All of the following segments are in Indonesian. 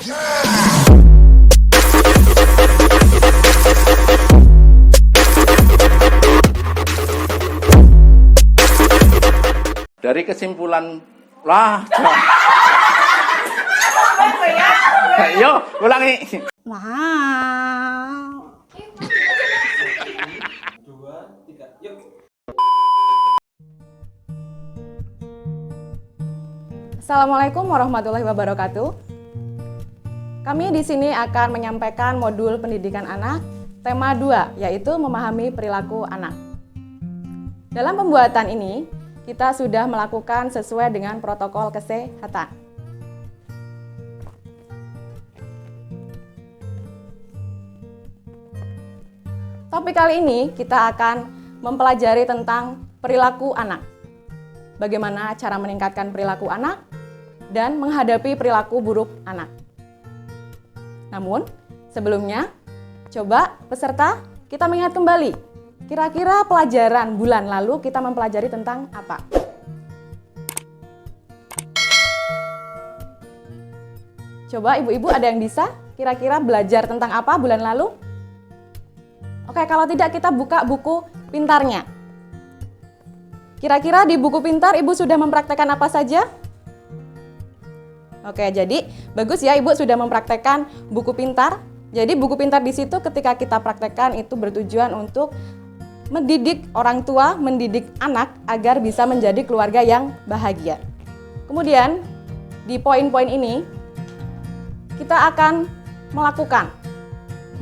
Dari kesimpulan lah, yo ulangi. Wow. Assalamualaikum warahmatullahi wabarakatuh. Kami di sini akan menyampaikan modul pendidikan anak tema 2, yaitu memahami perilaku anak. Dalam pembuatan ini, kita sudah melakukan sesuai dengan protokol kesehatan. Topik kali ini kita akan mempelajari tentang perilaku anak. Bagaimana cara meningkatkan perilaku anak dan menghadapi perilaku buruk anak. Namun, sebelumnya, coba peserta kita mengingat kembali. Kira-kira pelajaran bulan lalu kita mempelajari tentang apa? Coba ibu-ibu ada yang bisa kira-kira belajar tentang apa bulan lalu? Oke, kalau tidak kita buka buku pintarnya. Kira-kira di buku pintar ibu sudah mempraktekkan apa saja? Oke, jadi bagus ya ibu sudah mempraktekkan buku pintar. Jadi buku pintar di situ ketika kita praktekkan itu bertujuan untuk mendidik orang tua, mendidik anak agar bisa menjadi keluarga yang bahagia. Kemudian di poin-poin ini kita akan melakukan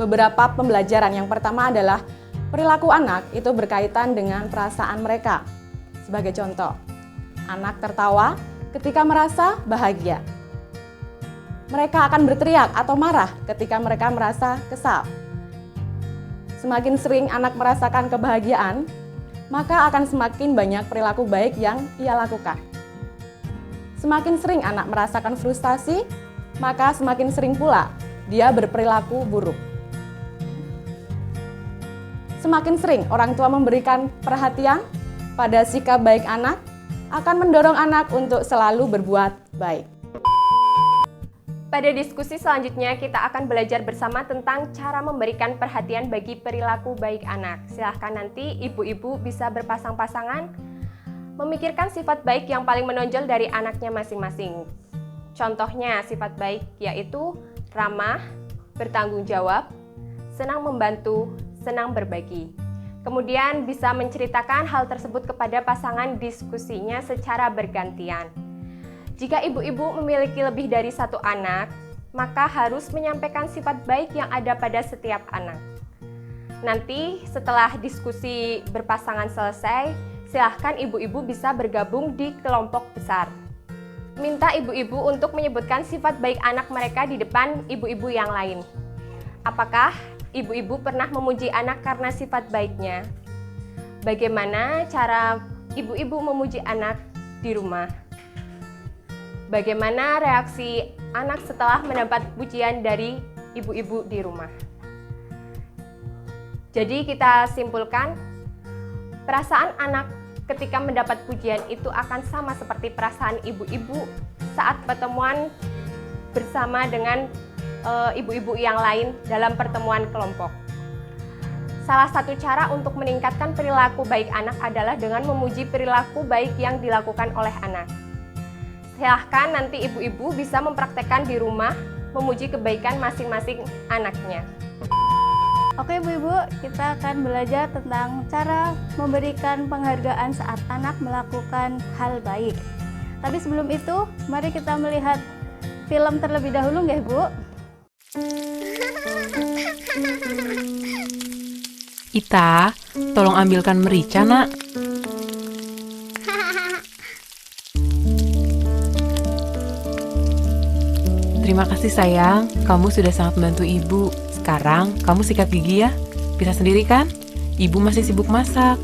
beberapa pembelajaran. Yang pertama adalah perilaku anak itu berkaitan dengan perasaan mereka. Sebagai contoh, anak tertawa ketika merasa bahagia. Mereka akan berteriak atau marah ketika mereka merasa kesal. Semakin sering anak merasakan kebahagiaan, maka akan semakin banyak perilaku baik yang ia lakukan. Semakin sering anak merasakan frustasi, maka semakin sering pula dia berperilaku buruk. Semakin sering orang tua memberikan perhatian pada sikap baik anak, akan mendorong anak untuk selalu berbuat baik. Pada diskusi selanjutnya, kita akan belajar bersama tentang cara memberikan perhatian bagi perilaku baik anak. Silahkan nanti ibu-ibu bisa berpasang-pasangan memikirkan sifat baik yang paling menonjol dari anaknya masing-masing. Contohnya sifat baik yaitu ramah, bertanggung jawab, senang membantu, senang berbagi. Kemudian bisa menceritakan hal tersebut kepada pasangan diskusinya secara bergantian. Jika ibu-ibu memiliki lebih dari satu anak, maka harus menyampaikan sifat baik yang ada pada setiap anak. Nanti setelah diskusi berpasangan selesai, silahkan ibu-ibu bisa bergabung di kelompok besar. Minta ibu-ibu untuk menyebutkan sifat baik anak mereka di depan ibu-ibu yang lain. Apakah ibu-ibu pernah memuji anak karena sifat baiknya? Bagaimana cara ibu-ibu memuji anak di rumah? Bagaimana reaksi anak setelah mendapat pujian dari ibu-ibu di rumah? Jadi kita simpulkan, perasaan anak ketika mendapat pujian itu akan sama seperti perasaan ibu-ibu saat pertemuan bersama dengan ibu-ibu yang lain dalam pertemuan kelompok. Salah satu cara untuk meningkatkan perilaku baik anak adalah dengan memuji perilaku baik yang dilakukan oleh anak. Silahkan nanti ibu-ibu bisa mempraktekkan di rumah memuji kebaikan masing-masing anaknya. Oke ibu-ibu, kita akan belajar tentang cara memberikan penghargaan saat anak melakukan hal baik. Tapi sebelum itu, mari kita melihat film terlebih dahulu nggih Bu? Ita, tolong ambilkan merica, Nak. Terima kasih sayang, kamu sudah sangat membantu ibu. Sekarang kamu sikat gigi ya. Bisa sendiri kan? Ibu masih sibuk masak.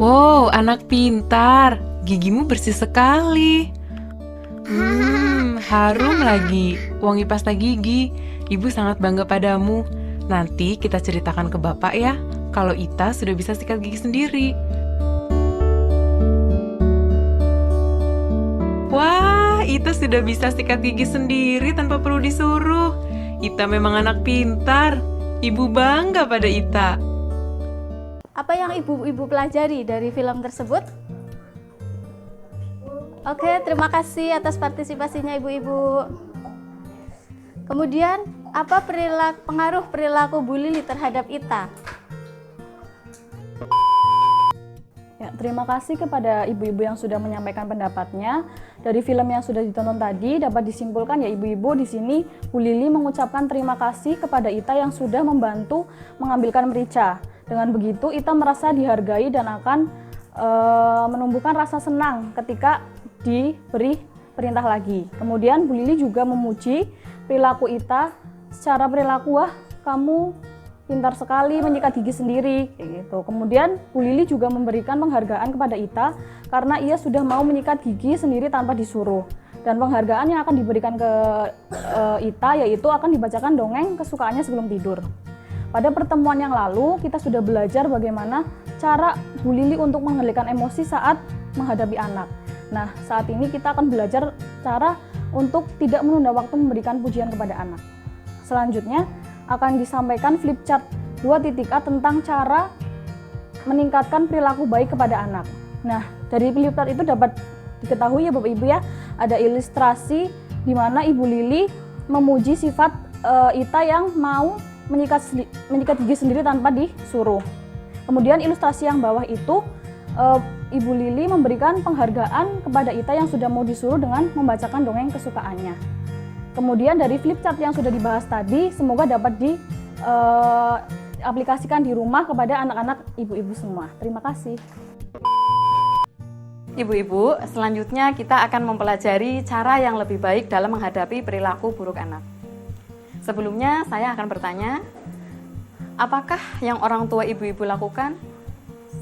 Wow, anak pintar. Gigimu bersih sekali. Harum lagi. Wangi pasta gigi. Ibu sangat bangga padamu. Nanti kita ceritakan ke Bapak ya, kalau Ita sudah bisa sikat gigi sendiri. Wah, Ita sudah bisa sikat gigi sendiri tanpa perlu disuruh. Ita memang anak pintar. Ibu bangga pada Ita. Apa yang ibu-ibu pelajari dari film tersebut? Oke, terima kasih atas partisipasinya ibu-ibu. Kemudian, apa pengaruh perilaku Bu Lili terhadap Ita? Ya, terima kasih kepada ibu-ibu yang sudah menyampaikan pendapatnya. Dari film yang sudah ditonton tadi dapat disimpulkan ya ibu-ibu di sini Bu Lili mengucapkan terima kasih kepada Ita yang sudah membantu mengambilkan merica. Dengan begitu Ita merasa dihargai dan akan menumbuhkan rasa senang ketika diberi perintah lagi. Kemudian Bu Lili juga memuji perilaku Ita. Secara perilaku, wah kamu pintar sekali menyikat gigi sendiri, kayak gitu. Kemudian Bu Lili juga memberikan penghargaan kepada Ita karena ia sudah mau menyikat gigi sendiri tanpa disuruh. Dan penghargaan yang akan diberikan ke Ita yaitu akan dibacakan dongeng kesukaannya sebelum tidur. Pada pertemuan yang lalu kita sudah belajar bagaimana cara Bu Lili untuk mengendalikan emosi saat menghadapi anak. Nah, saat ini kita akan belajar cara untuk tidak menunda waktu memberikan pujian kepada anak. Selanjutnya akan disampaikan flip chart 2.A tentang cara meningkatkan perilaku baik kepada anak. Nah, dari flip chart itu dapat diketahui ya Bapak Ibu ya, ada ilustrasi di mana Ibu Lili memuji sifat Ita yang mau menyikat gigi sendiri tanpa disuruh. Kemudian ilustrasi yang bawah itu Ibu Lili memberikan penghargaan kepada Ita yang sudah mau disuruh dengan membacakan dongeng kesukaannya. Kemudian dari flip chart yang sudah dibahas tadi, semoga dapat diaplikasikan di rumah kepada anak-anak ibu-ibu semua. Terima kasih. Ibu-ibu, selanjutnya kita akan mempelajari cara yang lebih baik dalam menghadapi perilaku buruk anak. Sebelumnya saya akan bertanya, apakah yang orang tua ibu-ibu lakukan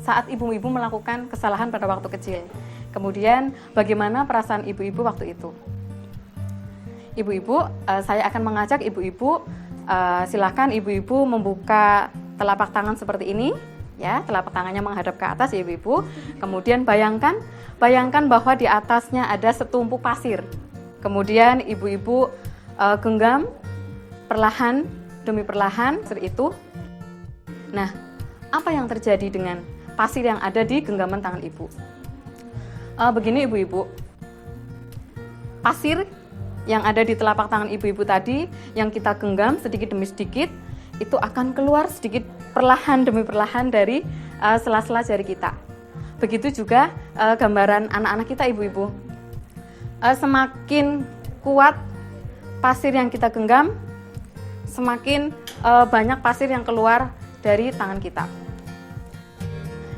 saat ibu-ibu melakukan kesalahan pada waktu kecil? Kemudian bagaimana perasaan ibu-ibu waktu itu? Ibu-ibu, saya akan mengajak ibu-ibu, silakan ibu-ibu membuka telapak tangan seperti ini, ya, telapak tangannya menghadap ke atas ya ibu-ibu. Kemudian bayangkan bahwa di atasnya ada setumpuk pasir. Kemudian ibu-ibu genggam perlahan demi perlahan seperti itu. Nah, apa yang terjadi dengan pasir yang ada di genggaman tangan ibu? Begini ibu-ibu, pasir yang ada di telapak tangan ibu-ibu tadi yang kita genggam sedikit demi sedikit itu akan keluar sedikit perlahan demi perlahan dari sela-sela jari kita. Begitu juga gambaran anak-anak kita ibu-ibu. Semakin kuat pasir yang kita genggam, semakin banyak pasir yang keluar dari tangan kita.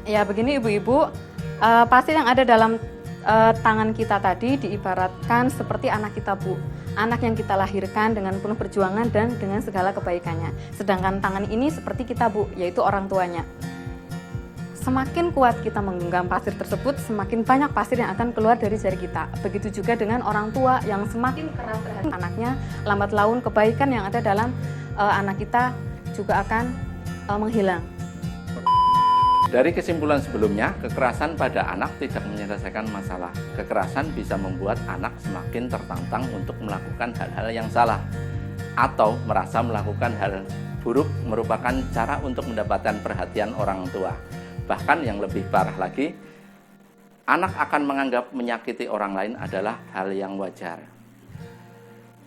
Ya begini ibu-ibu, pasir yang ada dalam tangan kita tadi diibaratkan seperti anak kita Bu, anak yang kita lahirkan dengan penuh perjuangan dan dengan segala kebaikannya. Sedangkan tangan ini seperti kita Bu, yaitu orang tuanya. Semakin kuat kita menggenggam pasir tersebut, semakin banyak pasir yang akan keluar dari jari kita. Begitu juga dengan orang tua yang semakin keras terhadap anaknya, lambat laun kebaikan yang ada dalam anak kita juga akan menghilang. Dari kesimpulan sebelumnya, kekerasan pada anak tidak menyelesaikan masalah. Kekerasan bisa membuat anak semakin tertantang untuk melakukan hal-hal yang salah atau merasa melakukan hal buruk merupakan cara untuk mendapatkan perhatian orang tua. Bahkan yang lebih parah lagi, anak akan menganggap menyakiti orang lain adalah hal yang wajar.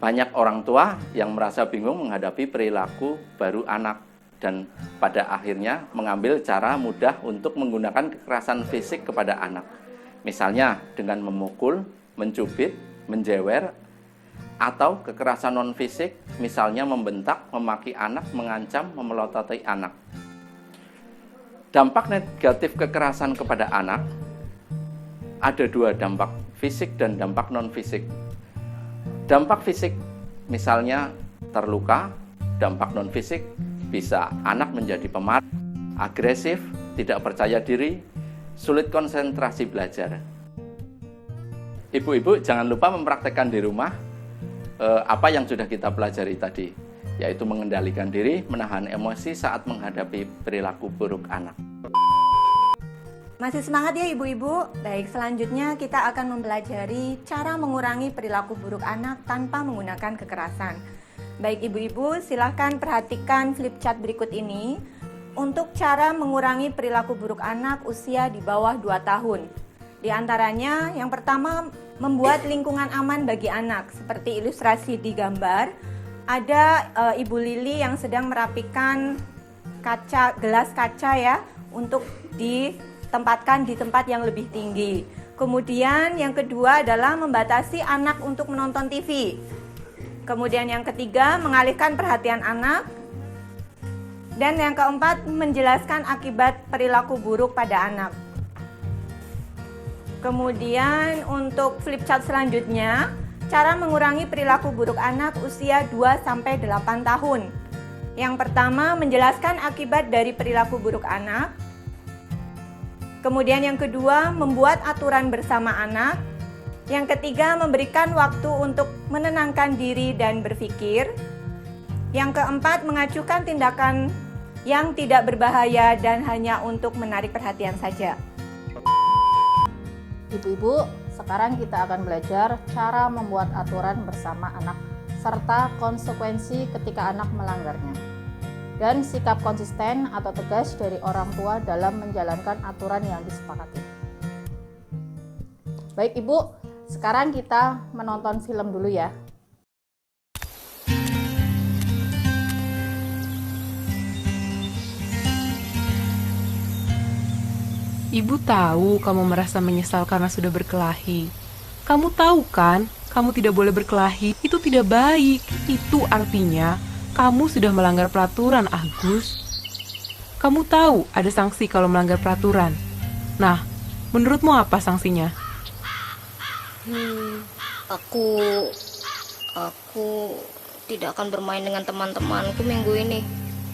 Banyak orang tua yang merasa bingung menghadapi perilaku baru anak dan pada akhirnya mengambil cara mudah untuk menggunakan kekerasan fisik kepada anak. Misalnya dengan memukul, mencubit, menjewer, atau kekerasan non-fisik, misalnya membentak, memaki anak, mengancam, memelototi anak. Dampak negatif kekerasan kepada anak ada dua, dampak fisik dan dampak non-fisik. Dampak fisik misalnya terluka, dampak non-fisik bisa anak menjadi pemarah, agresif, tidak percaya diri, sulit konsentrasi belajar. Ibu-ibu jangan lupa mempraktekkan di rumah apa yang sudah kita pelajari tadi. yaitu mengendalikan diri, menahan emosi saat menghadapi perilaku buruk anak. Masih semangat ya ibu-ibu? Baik, selanjutnya kita akan mempelajari cara mengurangi perilaku buruk anak tanpa menggunakan kekerasan. Baik ibu-ibu, silahkan perhatikan flip chart berikut ini untuk cara mengurangi perilaku buruk anak usia di bawah 2 tahun. Di antaranya, yang pertama, membuat lingkungan aman bagi anak. Seperti ilustrasi di gambar, ada Ibu Lili yang sedang merapikan gelas kaca ya, untuk ditempatkan di tempat yang lebih tinggi. Kemudian yang kedua adalah membatasi anak untuk menonton TV. Kemudian yang ketiga, mengalihkan perhatian anak. Dan yang keempat, menjelaskan akibat perilaku buruk pada anak. Kemudian untuk flip chart selanjutnya, cara mengurangi perilaku buruk anak usia 2-8 tahun. Yang pertama, menjelaskan akibat dari perilaku buruk anak. Kemudian yang kedua, membuat aturan bersama anak. Yang ketiga, memberikan waktu untuk menenangkan diri dan berpikir. Yang keempat, mengacukan tindakan yang tidak berbahaya dan hanya untuk menarik perhatian saja. Ibu-ibu, sekarang kita akan belajar cara membuat aturan bersama anak serta konsekuensi ketika anak melanggarnya. Dan sikap konsisten atau tegas dari orang tua dalam menjalankan aturan yang disepakati. Baik Ibu, sekarang kita menonton film dulu ya. Ibu tahu kamu merasa menyesal karena sudah berkelahi. Kamu tahu kan, kamu tidak boleh berkelahi, itu tidak baik. Itu artinya kamu sudah melanggar peraturan, Agus. Kamu tahu ada sanksi kalau melanggar peraturan. Nah, menurutmu apa sanksinya? Aku tidak akan bermain dengan teman-temanku minggu ini.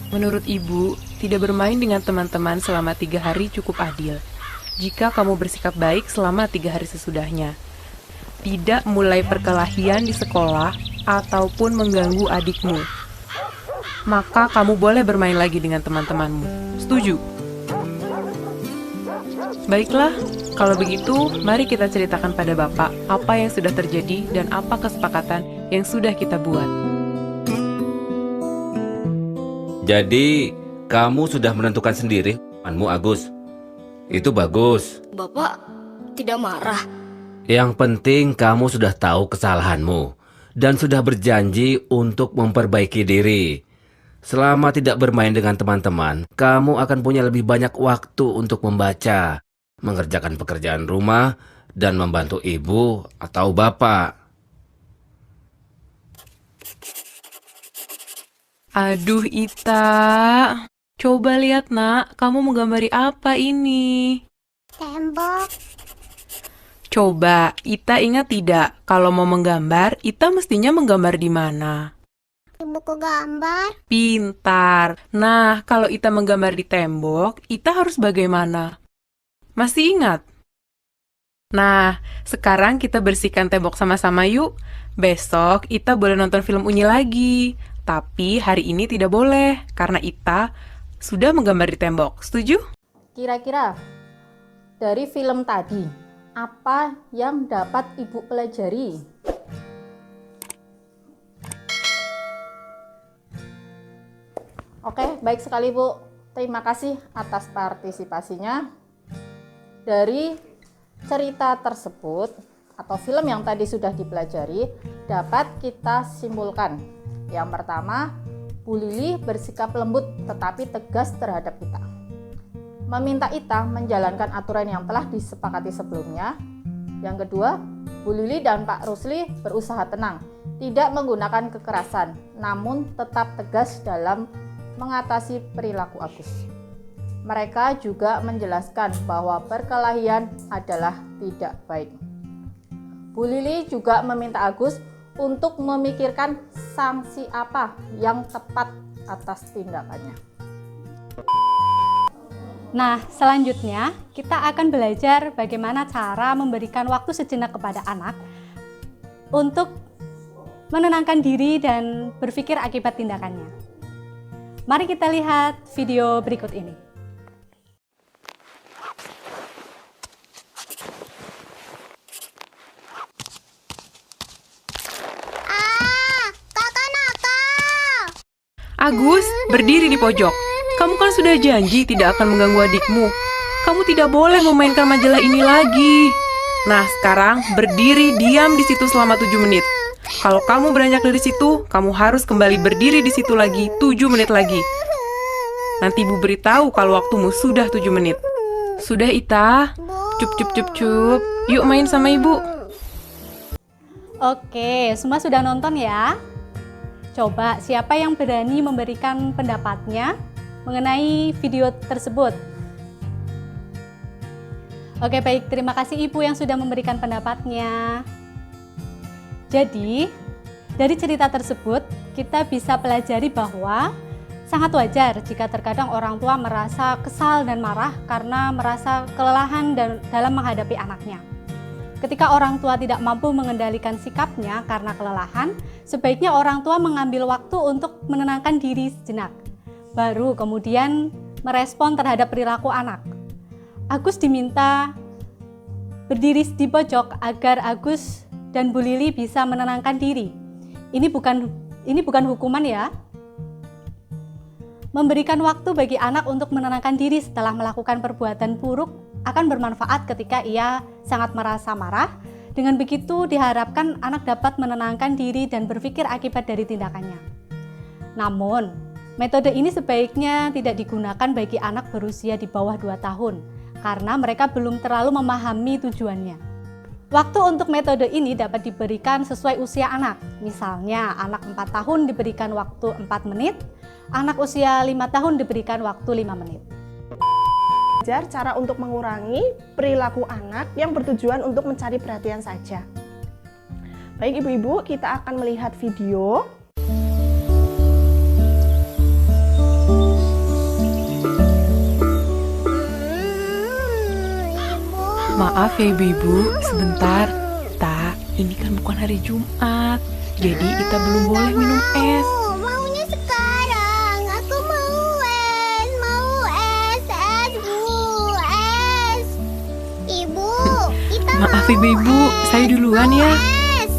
Menurut Ibu, tidak bermain dengan teman-teman selama 3 hari cukup adil. Jika kamu bersikap baik selama 3 hari sesudahnya. Tidak mulai perkelahian di sekolah ataupun mengganggu adikmu. Maka kamu boleh bermain lagi dengan teman-temanmu. Setuju? Baiklah, kalau begitu, mari kita ceritakan pada Bapak apa yang sudah terjadi dan apa kesepakatan yang sudah kita buat. Jadi, kamu sudah menentukan sendiri hukumanmu, Agus. Itu bagus. Bapak tidak marah. Yang penting kamu sudah tahu kesalahanmu dan sudah berjanji untuk memperbaiki diri. Selama tidak bermain dengan teman-teman, kamu akan punya lebih banyak waktu untuk membaca, mengerjakan pekerjaan rumah, dan membantu ibu atau bapak. Aduh, Ita. Coba lihat, Nak. Kamu menggambari apa ini? Tembok. Coba, Ita ingat tidak? Kalau mau menggambar, Ita mestinya menggambar di mana? Di buku gambar. Pintar. Nah, kalau Ita menggambar di tembok, Ita harus bagaimana? Masih ingat? Nah, sekarang kita bersihkan tembok sama-sama yuk. Besok, Ita boleh nonton film Unyi lagi. Tapi hari ini tidak boleh, karena Ita sudah menggambar di tembok. Setuju? Kira-kira dari film tadi, apa yang dapat Ibu pelajari? Oke, baik sekali Bu. Terima kasih atas partisipasinya. Dari cerita tersebut, atau film yang tadi sudah dipelajari, dapat kita simpulkan. Yang pertama, Bu Lili bersikap lembut tetapi tegas terhadap Ita. Meminta Ita menjalankan aturan yang telah disepakati sebelumnya. Yang kedua, Bu Lili dan Pak Rusli berusaha tenang, tidak menggunakan kekerasan, namun tetap tegas dalam mengatasi perilaku Agus. Mereka juga menjelaskan bahwa perkelahian adalah tidak baik. Bu Lili juga meminta Agus untuk memikirkan sanksi apa yang tepat atas tindakannya. Nah, selanjutnya kita akan belajar bagaimana cara memberikan waktu sejenak kepada anak untuk menenangkan diri dan berpikir akibat tindakannya. Mari kita lihat video berikut ini. Agus, berdiri di pojok. Kamu kan sudah janji tidak akan mengganggu adikmu. Kamu tidak boleh memainkan majalah ini lagi. Nah, sekarang berdiri diam di situ selama 7 menit. Kalau kamu beranjak dari situ, kamu harus kembali berdiri di situ lagi 7 menit lagi. Nanti Ibu beritahu kalau waktumu sudah 7 menit. Sudah, Ita? Cup. Yuk main sama Ibu. Oke, semua sudah nonton ya? Coba siapa yang berani memberikan pendapatnya mengenai video tersebut? Oke, baik. Terima kasih Ibu yang sudah memberikan pendapatnya. Jadi, dari cerita tersebut, kita bisa pelajari bahwa sangat wajar jika terkadang orang tua merasa kesal dan marah karena merasa kelelahan dalam menghadapi anaknya. Ketika orang tua tidak mampu mengendalikan sikapnya karena kelelahan, sebaiknya orang tua mengambil waktu untuk menenangkan diri sejenak, baru kemudian merespon terhadap perilaku anak. Agus diminta berdiri di pojok agar Agus dan Bu Lili bisa menenangkan diri. Ini bukan hukuman ya. Memberikan waktu bagi anak untuk menenangkan diri setelah melakukan perbuatan buruk akan bermanfaat ketika ia sangat merasa marah. Dengan begitu diharapkan anak dapat menenangkan diri dan berpikir akibat dari tindakannya. Namun, metode ini sebaiknya tidak digunakan bagi anak berusia di bawah 2 tahun karena mereka belum terlalu memahami tujuannya. Waktu untuk metode ini dapat diberikan sesuai usia anak. Misalnya, anak 4 tahun diberikan waktu 4 menit, anak usia 5 tahun diberikan waktu 5 menit. Belajar cara untuk mengurangi perilaku anak yang bertujuan untuk mencari perhatian saja. Baik ibu-ibu, kita akan melihat video. Maaf ya ibu-ibu, sebentar. Ta, ini kan bukan hari Jumat, jadi kita belum boleh minum es. Maunya sekarang, aku mau es Bu, es. Ibu, kita Maaf ibu-ibu, saya duluan ya. es.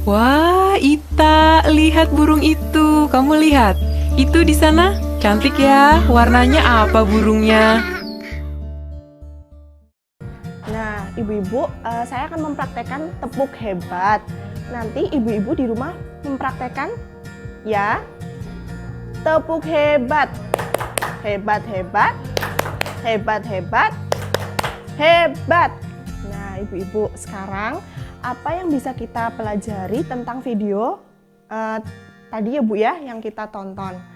Wah, Ita, lihat burung itu. Kamu lihat, itu di sana. Cantik ya, warnanya apa burungnya? Nah, ibu-ibu, saya akan mempraktekkan tepuk hebat. Nanti ibu-ibu di rumah mempraktekkan ya. Tepuk hebat. Hebat, hebat. Hebat, hebat. Hebat. Nah, ibu-ibu, sekarang apa yang bisa kita pelajari tentang video tadi ya Bu ya, yang kita tonton?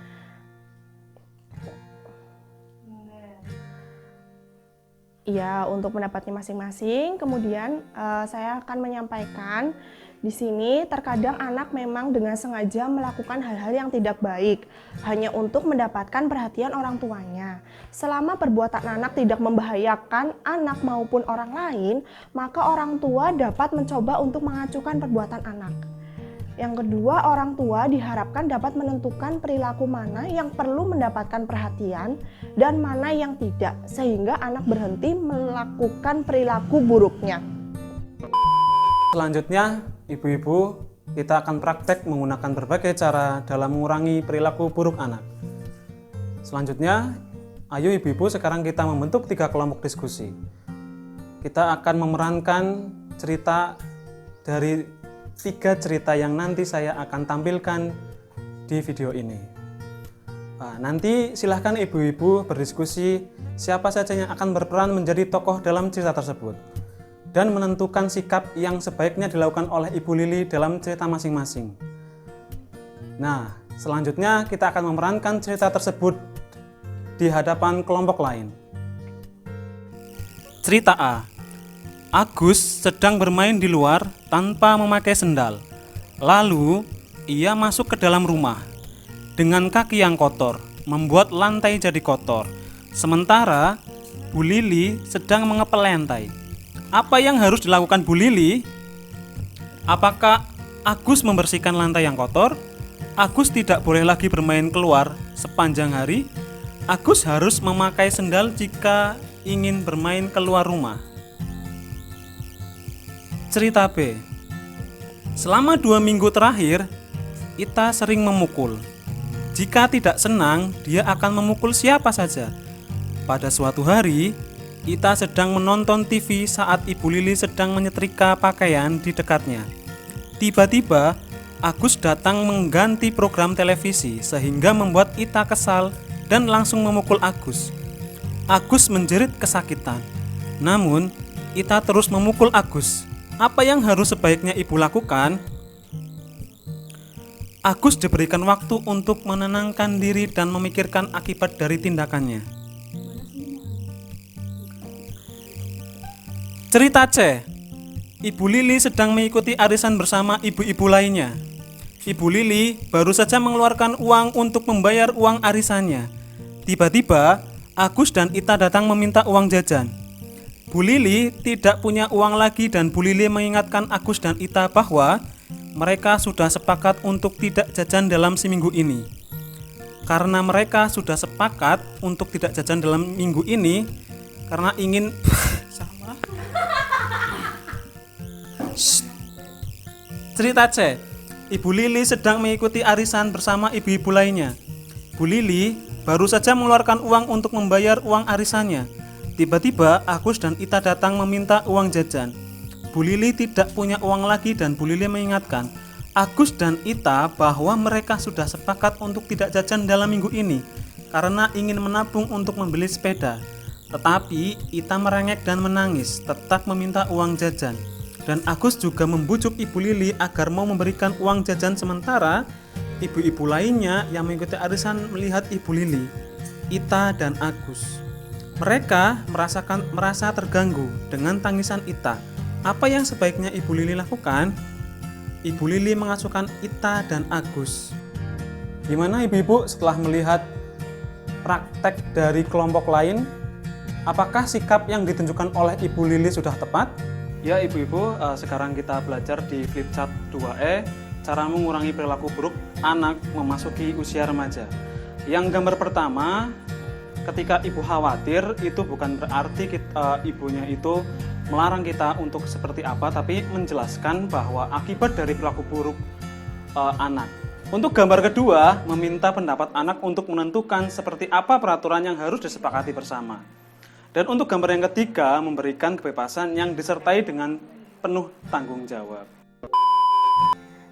Iya, untuk pendapatnya masing-masing. Kemudian saya akan menyampaikan di sini terkadang anak memang dengan sengaja melakukan hal-hal yang tidak baik hanya untuk mendapatkan perhatian orang tuanya. Selama perbuatan anak tidak membahayakan anak maupun orang lain, maka orang tua dapat mencoba untuk mengacuhkan perbuatan anak. Yang kedua, orang tua diharapkan dapat menentukan perilaku mana yang perlu mendapatkan perhatian dan mana yang tidak, sehingga anak berhenti melakukan perilaku buruknya. Selanjutnya, ibu-ibu, kita akan praktek menggunakan berbagai cara dalam mengurangi perilaku buruk anak. Selanjutnya, ayo ibu-ibu sekarang kita membentuk 3 kelompok diskusi. Kita akan memerankan cerita dari 3 cerita yang nanti saya akan tampilkan di video ini. Nanti silahkan ibu-ibu berdiskusi siapa saja yang akan berperan menjadi tokoh dalam cerita tersebut dan menentukan sikap yang sebaiknya dilakukan oleh Ibu Lili dalam cerita masing-masing. Nah, selanjutnya kita akan memerankan cerita tersebut di hadapan kelompok lain. Cerita A. Agus sedang bermain di luar tanpa memakai sendal. Lalu, ia masuk ke dalam rumah dengan kaki yang kotor, membuat lantai jadi kotor. Sementara, Bu Lili sedang mengepel lantai. Apa yang harus dilakukan Bu Lili? Apakah Agus membersihkan lantai yang kotor? Agus tidak boleh lagi bermain keluar sepanjang hari? Agus harus memakai sendal jika ingin bermain keluar rumah. Cerita B. Selama 2 minggu terakhir, Ita sering memukul. Jika tidak senang, dia akan memukul siapa saja. Pada suatu hari, Ita sedang menonton TV saat Ibu Lili sedang menyetrika pakaian di dekatnya. Tiba-tiba, Agus datang mengganti program televisi sehingga membuat Ita kesal dan langsung memukul Agus. Agus menjerit kesakitan. Namun, Ita terus memukul Agus. Apa yang harus sebaiknya ibu lakukan? Agus diberikan waktu untuk menenangkan diri dan memikirkan akibat dari tindakannya. Cerita C. Ibu Lili sedang mengikuti arisan bersama ibu-ibu lainnya. Ibu Lili baru saja mengeluarkan uang untuk membayar uang arisannya. Tiba-tiba, Agus dan Ita datang meminta uang jajan. Bu Lili tidak punya uang lagi dan Bu Lili mengingatkan Agus dan Ita bahwa mereka sudah sepakat untuk tidak jajan dalam seminggu ini. Karena mereka sudah sepakat untuk tidak jajan dalam minggu ini, karena ingin Cerita C. Ibu Lili sedang mengikuti arisan bersama ibu-ibu lainnya. Bu Lili baru saja mengeluarkan uang untuk membayar uang arisannya. Tiba-tiba Agus dan Ita datang meminta uang jajan. Bu Lili tidak punya uang lagi dan Bu Lili mengingatkan Agus dan Ita bahwa mereka sudah sepakat untuk tidak jajan dalam minggu ini karena ingin menabung untuk membeli sepeda. Tetapi Ita merengek dan menangis, tetap meminta uang jajan. Dan Agus juga membujuk Ibu Lili agar mau memberikan uang jajan sementara ibu-ibu lainnya yang mengikuti arisan melihat Ibu Lili, Ita dan Agus. Mereka merasa terganggu dengan tangisan Ita. Apa yang sebaiknya Ibu Lili lakukan? Ibu Lili mengasuhkan Ita dan Agus. Gimana ibu-ibu setelah melihat praktek dari kelompok lain? Apakah sikap yang ditunjukkan oleh Ibu Lili sudah tepat? Ya ibu-ibu, sekarang kita belajar di flipchart 2E, cara mengurangi perilaku buruk anak memasuki usia remaja. Yang gambar pertama, ketika ibu khawatir, itu bukan berarti ibunya itu melarang kita untuk seperti apa, tapi menjelaskan bahwa akibat dari perilaku buruk anak. Untuk gambar kedua, meminta pendapat anak untuk menentukan seperti apa peraturan yang harus disepakati bersama. Dan untuk gambar yang ketiga, memberikan kebebasan yang disertai dengan penuh tanggung jawab.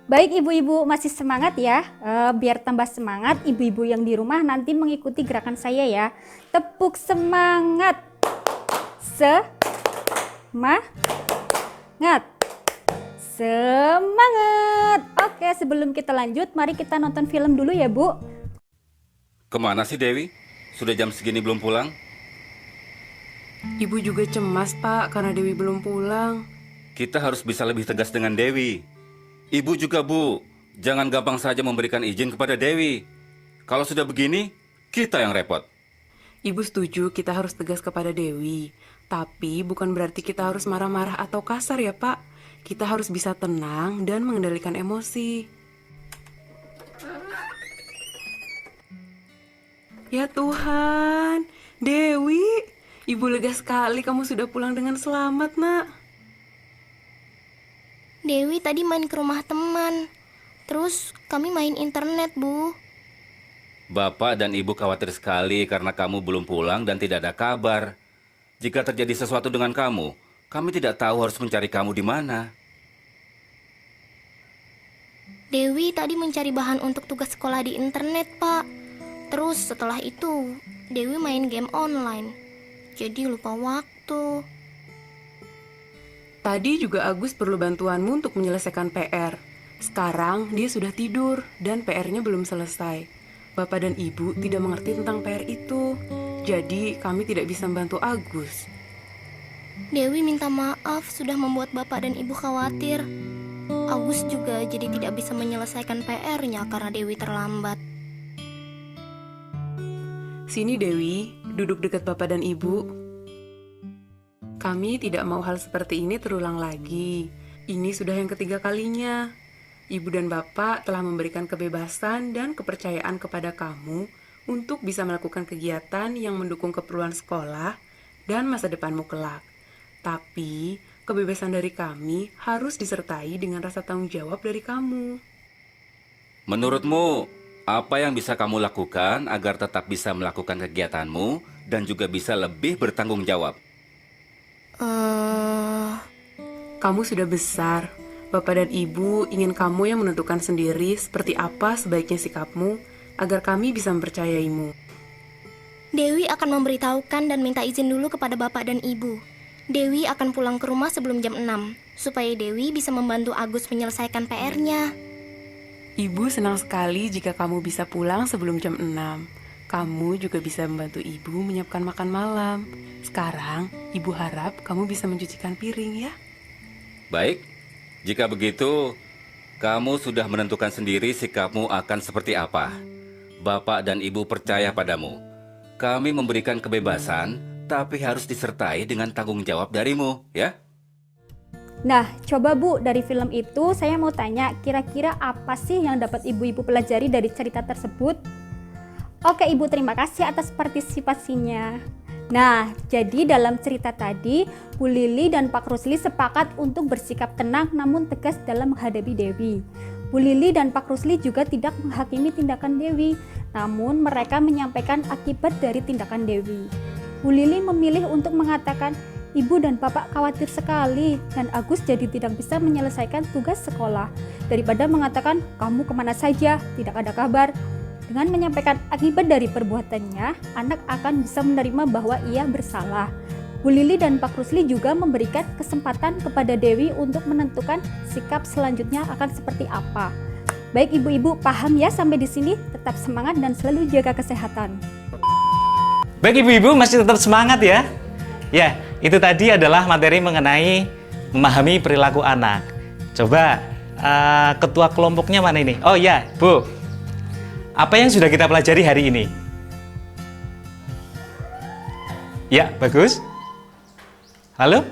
Baik ibu-ibu, masih semangat ya? Biar tambah semangat, ibu-ibu yang di rumah nanti mengikuti gerakan saya ya. Tepuk semangat. Semangat. Semangat. Oke, sebelum kita lanjut, mari kita nonton film dulu ya Bu. Kemana sih Dewi? Sudah jam segini belum pulang? Ibu juga cemas, Pak, karena Dewi belum pulang. Kita harus bisa lebih tegas dengan Dewi. Ibu juga, Bu. Jangan gampang saja memberikan izin kepada Dewi. Kalau sudah begini, kita yang repot. Ibu setuju kita harus tegas kepada Dewi. Tapi bukan berarti kita harus marah-marah atau kasar ya, Pak. Kita harus bisa tenang dan mengendalikan emosi. Ya Tuhan, Dewi... Ibu lega sekali kamu sudah pulang dengan selamat, Nak. Dewi tadi main ke rumah teman. Terus kami main internet, Bu. Bapak dan Ibu khawatir sekali karena kamu belum pulang dan tidak ada kabar. Jika terjadi sesuatu dengan kamu, kami tidak tahu harus mencari kamu di mana. Dewi tadi mencari bahan untuk tugas sekolah di internet, Pak. Terus setelah itu, Dewi main game online. Jadi lupa waktu. Tadi juga Agus perlu bantuanmu untuk menyelesaikan PR. Sekarang dia sudah tidur dan PR-nya belum selesai. Bapak dan Ibu tidak mengerti tentang PR itu. Jadi kami tidak bisa membantu Agus. Dewi minta maaf sudah membuat Bapak dan Ibu khawatir. Agus juga jadi tidak bisa menyelesaikan PR-nya karena Dewi terlambat. Sini Dewi, duduk dekat Bapak dan Ibu. Kami tidak mau hal seperti ini terulang lagi. Ini sudah yang ketiga kalinya. Ibu dan Bapak telah memberikan kebebasan dan kepercayaan kepada kamu untuk bisa melakukan kegiatan yang mendukung keperluan sekolah dan masa depanmu kelak. Tapi, kebebasan dari kami harus disertai dengan rasa tanggung jawab dari kamu. Menurutmu, apa yang bisa kamu lakukan agar tetap bisa melakukan kegiatanmu dan juga bisa lebih bertanggung jawab? Kamu sudah besar. Bapak dan Ibu ingin kamu yang menentukan sendiri seperti apa sebaiknya sikapmu agar kami bisa mempercayaimu. Dewi akan memberitahukan dan minta izin dulu kepada Bapak dan Ibu. Dewi akan pulang ke rumah sebelum jam 6, supaya Dewi bisa membantu Agus menyelesaikan PR-nya. Ibu senang sekali jika kamu bisa pulang sebelum jam 6. Kamu juga bisa membantu Ibu menyiapkan makan malam. Sekarang, Ibu harap kamu bisa mencucikan piring ya. Baik, jika begitu, kamu sudah menentukan sendiri sikapmu akan seperti apa. Bapak dan Ibu percaya padamu. Kami memberikan kebebasan, tapi harus disertai dengan tanggung jawab darimu, ya? Nah, coba Bu, dari film itu saya mau tanya, kira-kira apa sih yang dapat ibu-ibu pelajari dari cerita tersebut? Oke Ibu, terima kasih atas partisipasinya. Nah, jadi dalam cerita tadi, Bu Lili dan Pak Rusli sepakat untuk bersikap tenang namun tegas dalam menghadapi Dewi. Bu Lili dan Pak Rusli juga tidak menghakimi tindakan Dewi, namun mereka menyampaikan akibat dari tindakan Dewi. Bu Lili memilih untuk mengatakan, Ibu dan Bapak khawatir sekali dan Agus jadi tidak bisa menyelesaikan tugas sekolah. Daripada mengatakan, kamu kemana saja, tidak ada kabar. Dengan menyampaikan akibat dari perbuatannya, anak akan bisa menerima bahwa ia bersalah. Bu Lili dan Pak Rusli juga memberikan kesempatan kepada Dewi untuk menentukan sikap selanjutnya akan seperti apa. Baik ibu-ibu, paham ya sampai di sini? Tetap semangat dan selalu jaga kesehatan. Baik ibu-ibu, masih tetap semangat ya? Ya, itu tadi adalah materi mengenai memahami perilaku anak. Coba ketua kelompoknya mana ini? Oh ya, Bu. Apa yang sudah kita pelajari hari ini? Ya, bagus. Halo?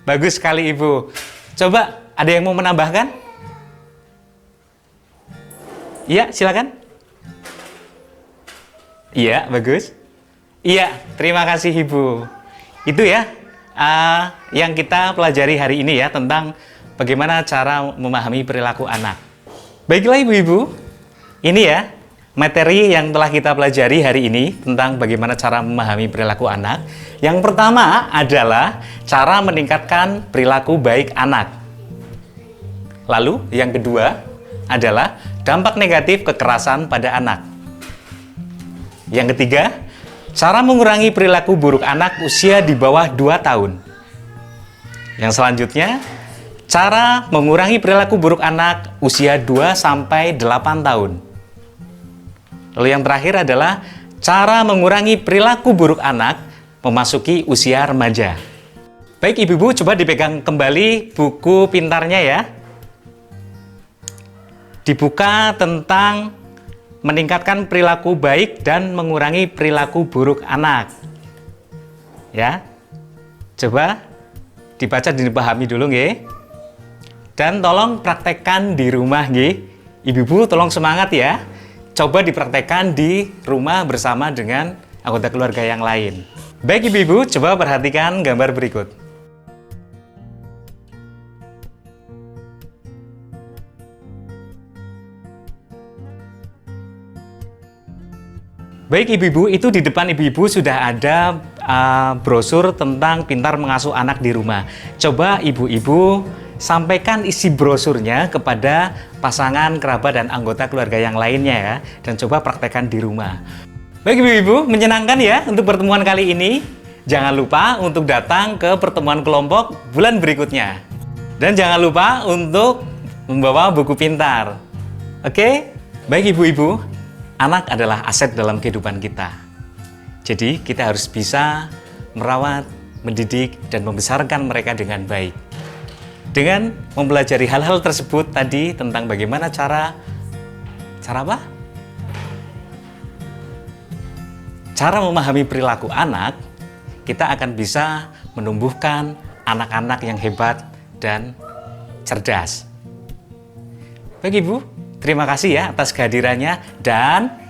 Bagus sekali Ibu. Coba ada yang mau menambahkan? Iya, silakan. Iya, bagus. Iya, terima kasih Ibu. Itu ya yang kita pelajari hari ini ya, tentang bagaimana cara memahami perilaku anak. Baiklah ibu-ibu, ini ya materi yang telah kita pelajari hari ini tentang bagaimana cara memahami perilaku anak. Yang pertama adalah cara meningkatkan perilaku baik anak. Lalu yang kedua adalah dampak negatif kekerasan pada anak. Yang ketiga, cara mengurangi perilaku buruk anak usia di bawah 2 tahun. Yang selanjutnya, cara mengurangi perilaku buruk anak usia 2-8 tahun. Lalu yang terakhir adalah cara mengurangi perilaku buruk anak memasuki usia remaja. Baik ibu-ibu, coba dipegang kembali buku pintarnya ya. Dibuka tentang meningkatkan perilaku baik dan mengurangi perilaku buruk anak. Ya. Coba dibaca dan dipahami dulu nggih. Dan tolong praktekkan di rumah nggih. Ibu-ibu tolong semangat ya. Coba dipraktekkan di rumah bersama dengan anggota keluarga yang lain. Baik ibu-ibu, coba perhatikan gambar berikut. Baik ibu-ibu, itu di depan ibu-ibu sudah ada brosur tentang pintar mengasuh anak di rumah. Coba ibu-ibu sampaikan isi brosurnya kepada pasangan, kerabat, dan anggota keluarga yang lainnya ya. Dan coba praktekkan di rumah. Baik ibu-ibu, menyenangkan ya untuk pertemuan kali ini. Jangan lupa untuk datang ke pertemuan kelompok bulan berikutnya. Dan jangan lupa untuk membawa buku pintar. Oke? Baik ibu-ibu, anak adalah aset dalam kehidupan kita. Jadi kita harus bisa merawat, mendidik, dan membesarkan mereka dengan baik. Dengan mempelajari hal-hal tersebut tadi tentang bagaimana cara apa? Cara memahami perilaku anak, kita akan bisa menumbuhkan anak-anak yang hebat dan cerdas. Baik Ibu, terima kasih ya atas kehadirannya dan